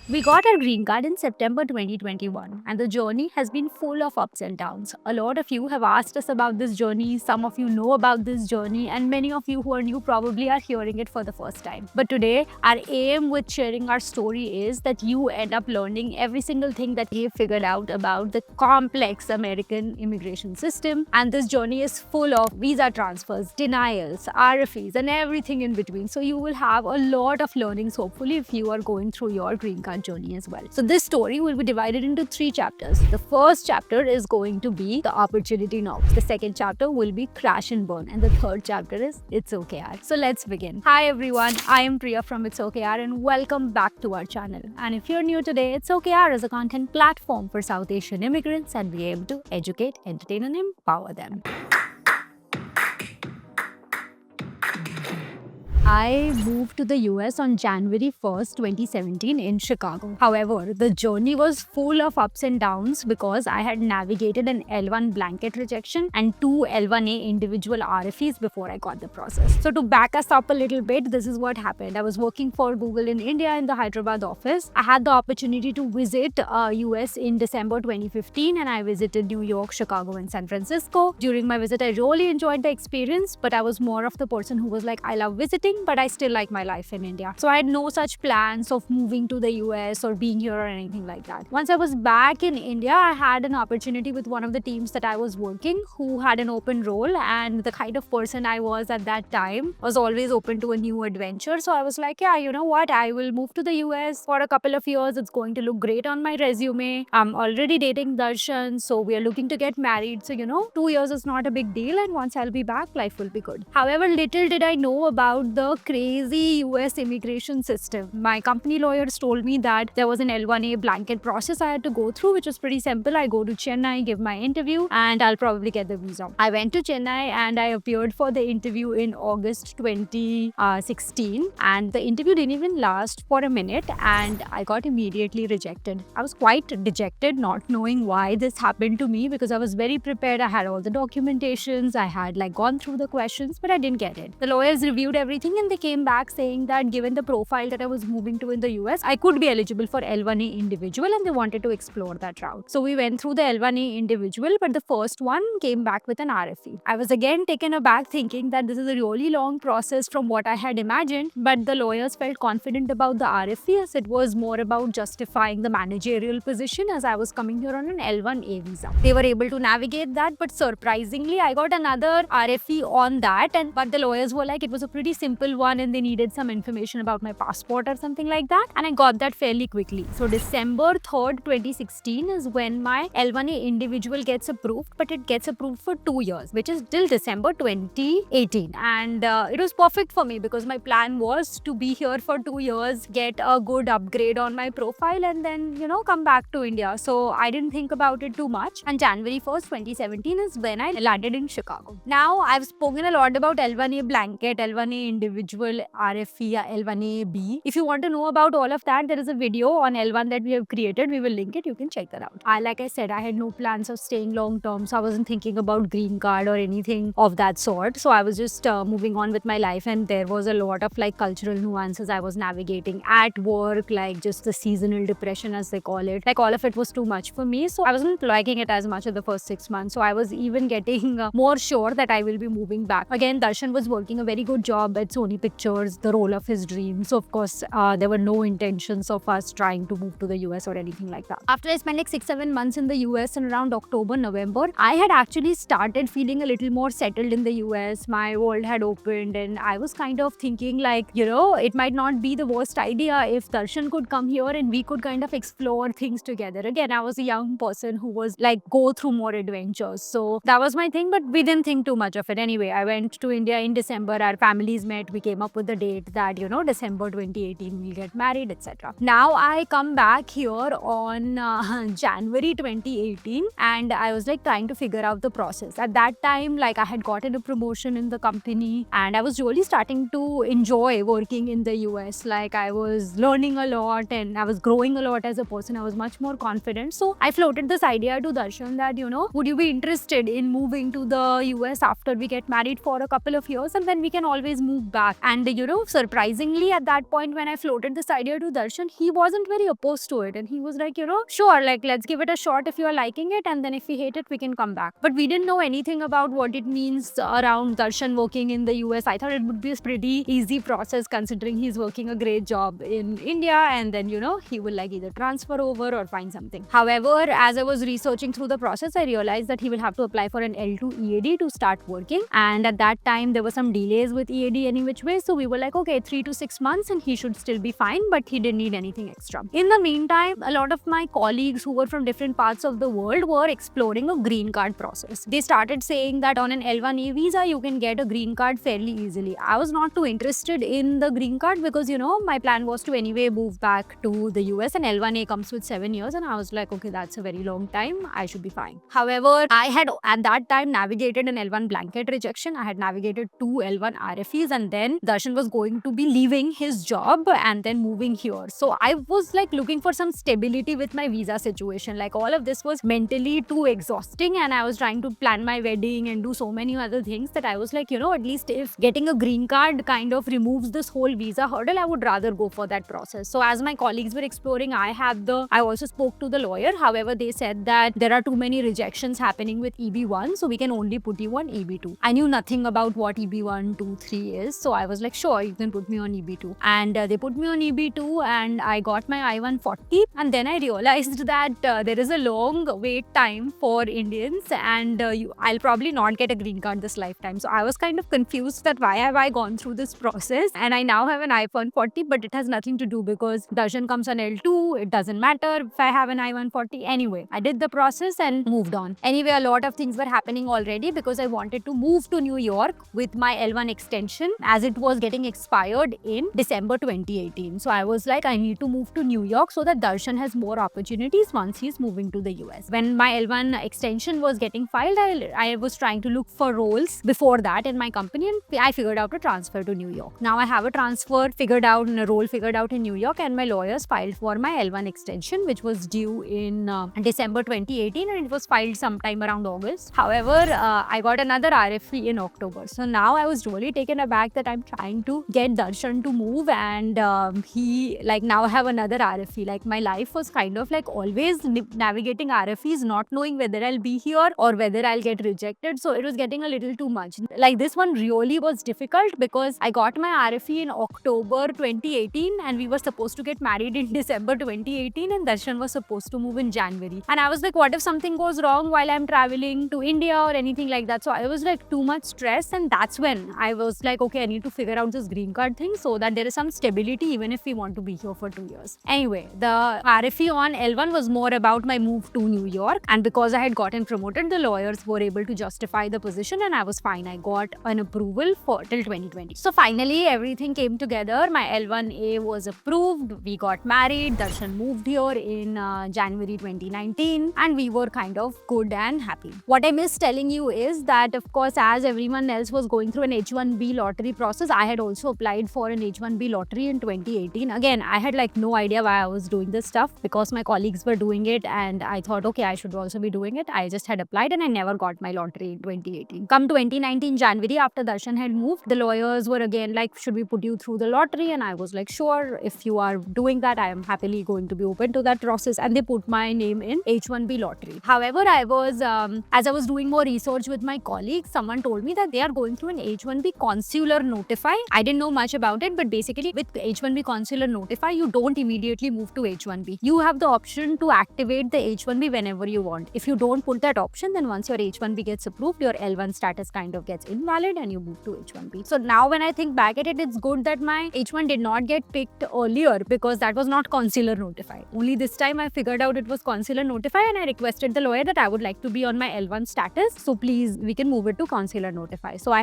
We got our green card in September 2021, and the journey has been full of ups and downs. A lot of you have asked us about this journey, some of you know about this journey, and many of you who are new probably are hearing it for the first time. But today, our aim with sharing our story is that you end up learning every single thing that we've figured out about the complex American immigration system. And this journey is full of visa transfers, denials, RFEs, and everything in between. So you will have a lot of learnings, hopefully, if you are going through your green card journey as well. So this story will be divided into 3 chapters. The first chapter is going to be the opportunity knocks. The second chapter will be crash and burn. And the third chapter is It's Okay Yaar. So let's begin. Hi everyone, I am Priya from It's Okay Yaar and welcome back to our channel. And if you're new today, It's Okay Yaar is a content platform for South Asian immigrants and we aim to educate, entertain and empower them. I moved to the US on January 1st, 2017 in Chicago. However, the journey was full of ups and downs because I had navigated an L1 blanket rejection and 2 L1A individual RFEs before I got the process. So to back us up a little bit, this is what happened. I was working for Google in India in the Hyderabad office. I had the opportunity to visit US in December 2015 and I visited New York, Chicago and San Francisco. During my visit, I really enjoyed the experience, but I was more of the person who was like, I love visiting, but I still like my life in India. So I had no such plans of moving to the US or being here or anything like that. Once I was back in India, I had an opportunity with one of the teams that I was working who had an open role, and the kind of person I was at that time was always open to a new adventure. So I was like, yeah, you know what? I will move to the US for a couple of years. It's going to look great on my resume. I'm already dating Darshan, so we are looking to get married. So, 2 years is not a big deal, and once I'll be back, life will be good. However, little did I know about the crazy US immigration system. My company lawyers told me that there was an L1A blanket process I had to go through, which was pretty simple. I go to Chennai, give my interview, and I'll probably get the visa. I went to Chennai and I appeared for the interview in August 2016, and the interview didn't even last for a minute and I got immediately rejected. I was quite dejected, not knowing why this happened to me because I was very prepared. I had all the documentations, I had gone through the questions, but I didn't get it. The lawyers reviewed everything and they came back saying that given the profile that I was moving to in the US, I could be eligible for L1A individual and they wanted to explore that route. So we went through the L1A individual, but the first one came back with an RFE. I was again taken aback thinking that this is a really long process from what I had imagined, but the lawyers felt confident about the RFE as it was more about justifying the managerial position as I was coming here on an L1A visa. They were able to navigate that, but surprisingly, I got another RFE on that, but the lawyers were like, it was a pretty simple one and they needed some information about my passport or something like that, and I got that fairly quickly. So December 3rd, 2016 is when my L1A individual gets approved, but it gets approved for 2 years, which is till December 2018, and it was perfect for me because my plan was to be here for 2 years, get a good upgrade on my profile and then come back to India. So I didn't think about it too much, and January 1st, 2017 is when I landed in Chicago. Now I've spoken a lot about L1A blanket, L1A individual, RFE, L1A-B. If you want to know about all of that, there is a video on L1 that we have created. We will link it. You can check that out. Like I said, I had no plans of staying long term, so I wasn't thinking about green card or anything of that sort. So I was just moving on with my life, and there was a lot of cultural nuances I was navigating at work, just the seasonal depression as they call it. All of it was too much for me, so I wasn't liking it as much in the first 6 months. So I was even getting more sure that I will be moving back. Again, Darshan was working a very good job at Sony Pictures, the role of his dream. So of course, there were no intentions of us trying to move to the US or anything like that. After I spent 6-7 months in the US and around October, November, I had actually started feeling a little more settled in the US. My world had opened and I was kind of thinking it might not be the worst idea if Darshan could come here and we could kind of explore things together. Again, I was a young person who was go through more adventures. So that was my thing, but we didn't think too much of it. Anyway, I went to India in December. Our families met. We came up with the date that, December 2018, we'll get married, etc. Now I come back here on January 2018 and I was trying to figure out the process. At that time, I had gotten a promotion in the company and I was really starting to enjoy working in the US. I was learning a lot and I was growing a lot as a person. I was much more confident. So I floated this idea to Darshan that, would you be interested in moving to the US after we get married for a couple of years and then we can always move back. And surprisingly at that point when I floated this idea to Darshan, he wasn't very opposed to it. And he was like, sure, like let's give it a shot if you are liking it. And then if we hate it, we can come back. But we didn't know anything about what it means around Darshan working in the US. I thought it would be a pretty easy process considering he's working a great job in India. And then, he will like either transfer over or find something. However, as I was researching through the process, I realized that he will have to apply for an L2 EAD to start working. And at that time, there were some delays with EAD any which way. So we were like, okay, 3 to 6 months and he should still be fine, but he didn't need anything extra. In the meantime, a lot of my colleagues who were from different parts of the world were exploring a green card process. They started saying that on an L1A visa, you can get a green card fairly easily. I was not too interested in the green card because, my plan was to anyway move back to the US, and L1A comes with 7 years. And I was like, okay, that's a very long time. I should be fine. However, I had at that time navigated an L1 blanket rejection. I had navigated 2 L1 RFEs, and then Darshan was going to be leaving his job and then moving here. So I was like looking for some stability with my visa situation. Like all of this was mentally too exhausting, and I was trying to plan my wedding and do so many other things that I was like, at least if getting a green card kind of removes this whole visa hurdle, I would rather go for that process. So as my colleagues were exploring, I also spoke to the lawyer. However, they said that there are too many rejections happening with EB1, so we can only put you on EB2. I knew nothing about what EB1, 2, 3 is, so I was like, sure, you can put me on EB2. And they put me on EB2 and I got my I-140. And then I realized that there is a long wait time for Indians, and I'll probably not get a green card this lifetime. So I was kind of confused that why have I gone through this process, and I now have an I-140, but it has nothing to do because Darshan comes on L2. It doesn't matter if I have an I-140. Anyway, I did the process and moved on. Anyway, a lot of things were happening already because I wanted to move to New York with my L1 extension as it was getting expired in December 2018. So I was like, I need to move to New York so that Darshan has more opportunities once he's moving to the US. When my L1 extension was getting filed, I was trying to look for roles before that in my company, and I figured out a transfer to New York. Now I have a transfer figured out and a role figured out in New York, and my lawyers filed for my L1 extension, which was due in December 2018, and it was filed sometime around August. However, I got another RFE in October. So now I was really taken aback that I'm trying to get Darshan to move, and he now I have another RFE. Like my life was kind of like always navigating RFEs, not knowing whether I'll be here or whether I'll get rejected. So it was getting a little too much. Like this one really was difficult because I got my RFE in October 2018 and we were supposed to get married in December 2018, and Darshan was supposed to move in January. And I was like, what if something goes wrong while I'm traveling to India or anything like that? So I was like too much stress, and that's when I was like, okay, I need to figure out this green card thing so that there is some stability even if we want to be here for 2 years. Anyway, the RFE on L1 was more about my move to New York, and because I had gotten promoted, the lawyers were able to justify the position and I was fine. I got an approval for till 2020. So finally everything came together. My L1A was approved. We got married. Darshan moved here in January 2019 and we were kind of good and happy. What I missed telling you is that, of course, as everyone else was going through an H1B lottery process, I had also applied for an H1B lottery in 2018. Again, I had like no idea why I was doing this stuff because my colleagues were doing it and I thought, okay, I should also be doing it. I just had applied and I never got my lottery in 2018. Come 2019 January, after Darshan had moved, the lawyers were again like, should we put you through the lottery? And I was like, sure, if you are doing that, I am happily going to be open to that process. And they put my name in H1B lottery. However, I was, as I was doing more research with my colleagues, someone told me that they are going through an H1B consular notify. I didn't know much about it, but basically with H1B consular notify, you don't immediately move to H1B. You have the option to activate the H1B whenever you want. If you don't put that option, then once your H1B gets approved, your L1 status kind of gets invalid and you move to H1B. So now when I think back at it, it's good that my H1 did not get picked earlier because that was not consular notified. Only this time I figured out it was consular notify and I requested the lawyer that I would like to be on my L1 status. So please, we can move it to consular notify. So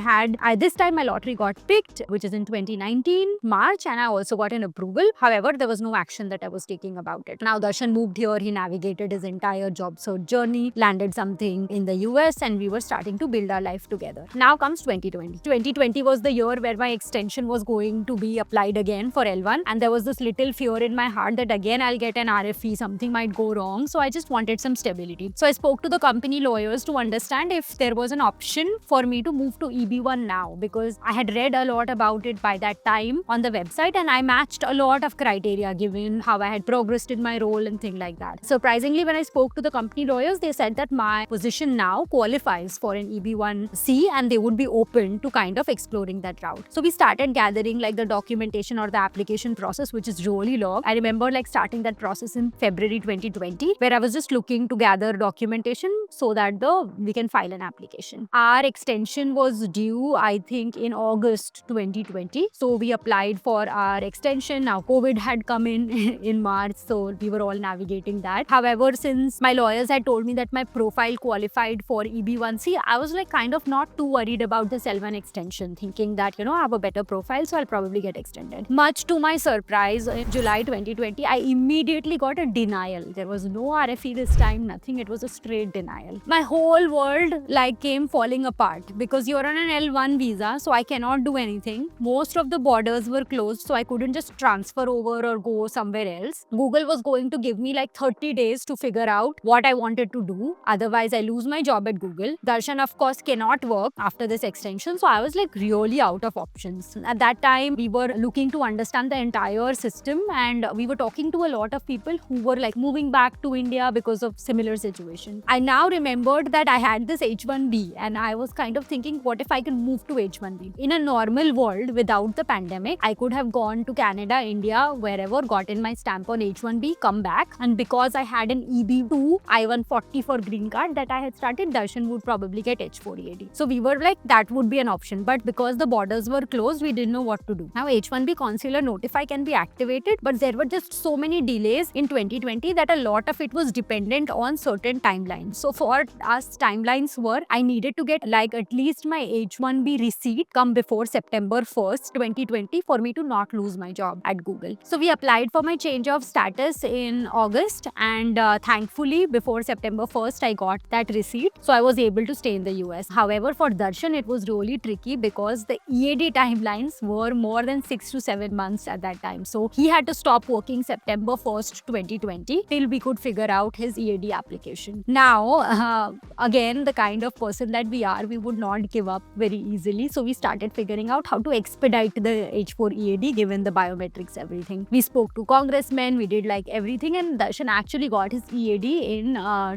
this time my lottery got picked, which is in 2019 March, and I also got an approval. However, there was no action that I was taking about it. Now Darshan moved here, he navigated his entire job search journey, landed something in the US, and we were starting to build our life together. Now comes 2020. 2020 was the year where my extension was going to be applied again for L1, and there was this little fear in my heart that again I'll get an RFE, something might go wrong. So I just wanted some stability. So I spoke to the company lawyers to understand if there was an option for me to move to EB1 now, because I had read read a lot about it by that time on the website, and I matched a lot of criteria given how I had progressed in my role and things like that. Surprisingly, when I spoke to the company lawyers, they said that my position now qualifies for an EB1C and they would be open to kind of exploring that route. So we started gathering like the documentation or the application process, which is really long. I remember like starting that process in February 2020, where I was just looking to gather documentation so that we can file an application. Our extension was due, I think, in August 2020. So we applied for our extension. Now COVID had come in in March, so we were all navigating that. However, since my lawyers had told me that my profile qualified for EB1C, I was like kind of not too worried about this L1 extension, thinking that, I have a better profile, so I'll probably get extended. Much to my surprise, in July 2020, I immediately got a denial. There was no RFE this time, nothing. It was a straight denial. My whole world like came falling apart because you're on an L1 visa, so I cannot do anything. Most of the borders were closed, so I couldn't just transfer over or go somewhere else. Google was going to give me like 30 days to figure out what I wanted to do. Otherwise, I lose my job at Google. Darshan, of course, cannot work after this extension. So I was like really out of options. At that time, we were looking to understand the entire system, and we were talking to a lot of people who were like moving back to India because of similar situation. I now remembered that I had this H1B, and I was kind of thinking, what if I can move to H1B? In a normal world without the pandemic, I could have gone to Canada, India, wherever, gotten my stamp on H1B, come back. And because I had an EB2 I-140 for green card that I had started, Darshan would probably get H4 EAD. So we were like, that would be an option. But because the borders were closed, we didn't know what to do. Now H1B consular notify can be activated, but there were just so many delays in 2020 that a lot of it was dependent on certain timelines. So for us, timelines were, I needed to get like at least my H1B receipt come before September 1st, 2020 for me to not lose my job at Google. So we applied for my change of status in August, and thankfully before September 1st, I got that receipt. So I was able to stay in the US. However, for Darshan, it was really tricky because the EAD timelines were more than 6 to 7 months at that time. So he had to stop working September 1st, 2020 till we could figure out his EAD application. Now, again, the kind of person that we are, we would not give up very easily. So we started figuring out how to expedite the H4 EAD given the biometrics, everything. We spoke to congressmen, we did like everything, and Darshan actually got his EAD in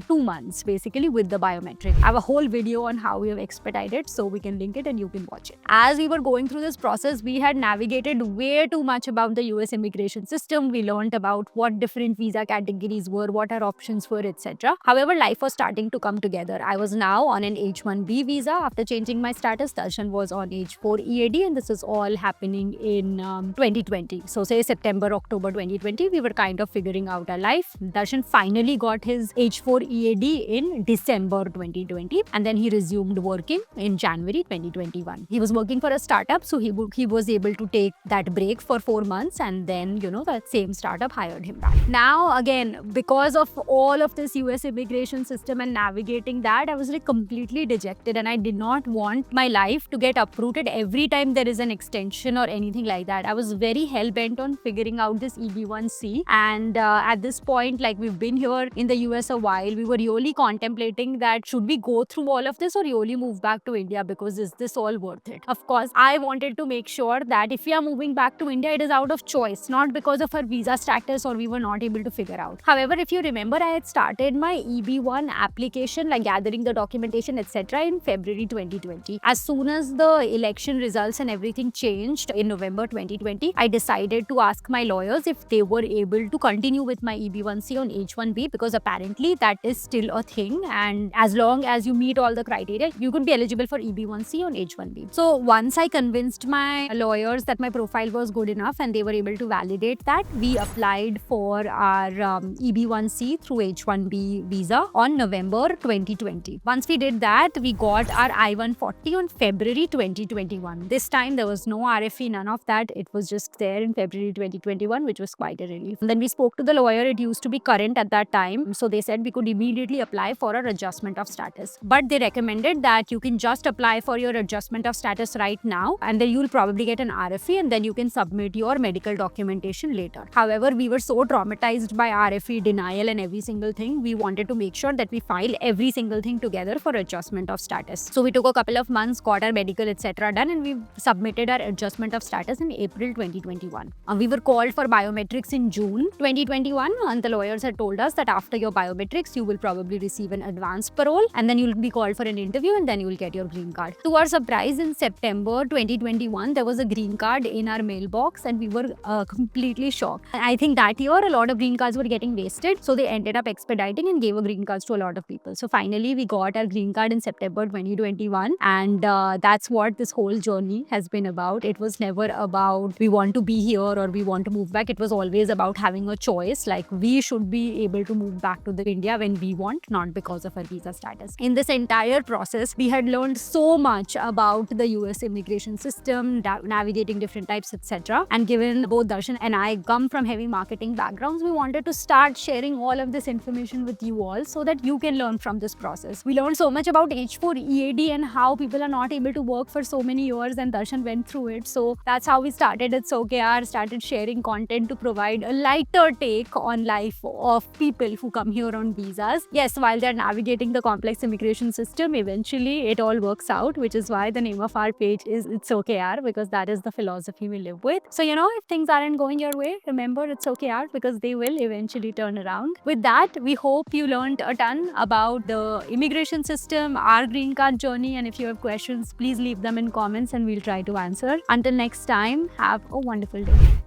2 months, basically with the biometric. I have a whole video on how we have expedited, so we can link it and you can watch it. As we were going through this process, we had navigated way too much about the US immigration system. We learned about what different visa categories were, what our options were, etc. However, life was starting to come together. I was now on an H1B visa after changing my status. Darshan was on H4 EAD, and this is all happening in 2020. So say September, October 2020, we were kind of figuring out our life. Darshan finally got his H4 EAD in December 2020, and then he resumed working in January 2021. He was working for a startup, so he was able to take that break for 4 months, and then that same startup hired him back. Now again, because of all of this US immigration system and navigating that, I was like completely dejected, and I did not want my life to get uprooted every time there is an extension or anything like that. I was very hell-bent on figuring out this EB1C, and at this point, like, we've been here in the US a while, we were really contemplating that should we go through all of this or really move back to India, because is this all worth it? Of course, I wanted to make sure that if we are moving back to India, it is out of choice, not because of our visa status or we were not able to figure out. However, if you remember, I had started my EB1 application, like gathering the documentation, etc. in February 2020. As soon as the election results and everything changed in November 2020, I decided to ask my lawyers if they were able to continue with my EB1C on H1B, because apparently that is still a thing, and as long as you meet all the criteria, you could be eligible for EB1C on H1B. So once I convinced my lawyers that my profile was good enough and they were able to validate that, we applied for our EB1C through H1B visa on November 2020. Once we did that, we got our I-140 on February 2021. This time there was no RFE, none of that. It was just there in February 2021, which was quite a relief. And then we spoke to the lawyer. It used to be current at that time, so they said we could immediately apply for an adjustment of status. But they recommended that you can just apply for your adjustment of status right now, and then you'll probably get an RFE, and then you can submit your medical documentation later. However, we were so traumatized by RFE denial and every single thing, we wanted to make sure that we file every single thing together for adjustment of status. So we took a couple of months, got our medical etc. done, and we submitted our adjustment of status in April 2021. We were called for biometrics in June 2021, and the lawyers had told us that after your biometrics, you will probably receive an advance parole, and then you'll be called for an interview, and then you will get your green card. To our surprise, in September 2021, there was a green card in our mailbox, and we were completely shocked. And I think that year, a lot of green cards were getting wasted, so they ended up expediting and gave a green cards to a lot of people. So finally, we got our green card in September 2021, and that's what this whole journey has been about. It was never about we want to be here or we want to move back. It was always about having a choice, like we should be able to move back to the India when we want, not because of our visa status. In this entire process, we had learned so much about the US immigration system, navigating different types, etc. And given both Darshan and I come from heavy marketing backgrounds, we wanted to start sharing all of this information with you all so that you can learn from this process. We learned so much about H4 EAD and how people are not able to work for so many years, and Darshan went through it. So that's how we started at Yaar, started sharing content to provide a lighter take on life of people who come here on visas. Yes, while they're navigating the complex immigration system, eventually it all works out, which is why the name of our page is It's Okay Yaar, because that is the philosophy we live with. So, if things aren't going your way, remember it's okay Yaar, because they will eventually turn around. With that, we hope you learned a ton about the immigration system, our green card journey, and if you have questions, please leave them in comments and we'll try to answer. Until next time, have a wonderful day.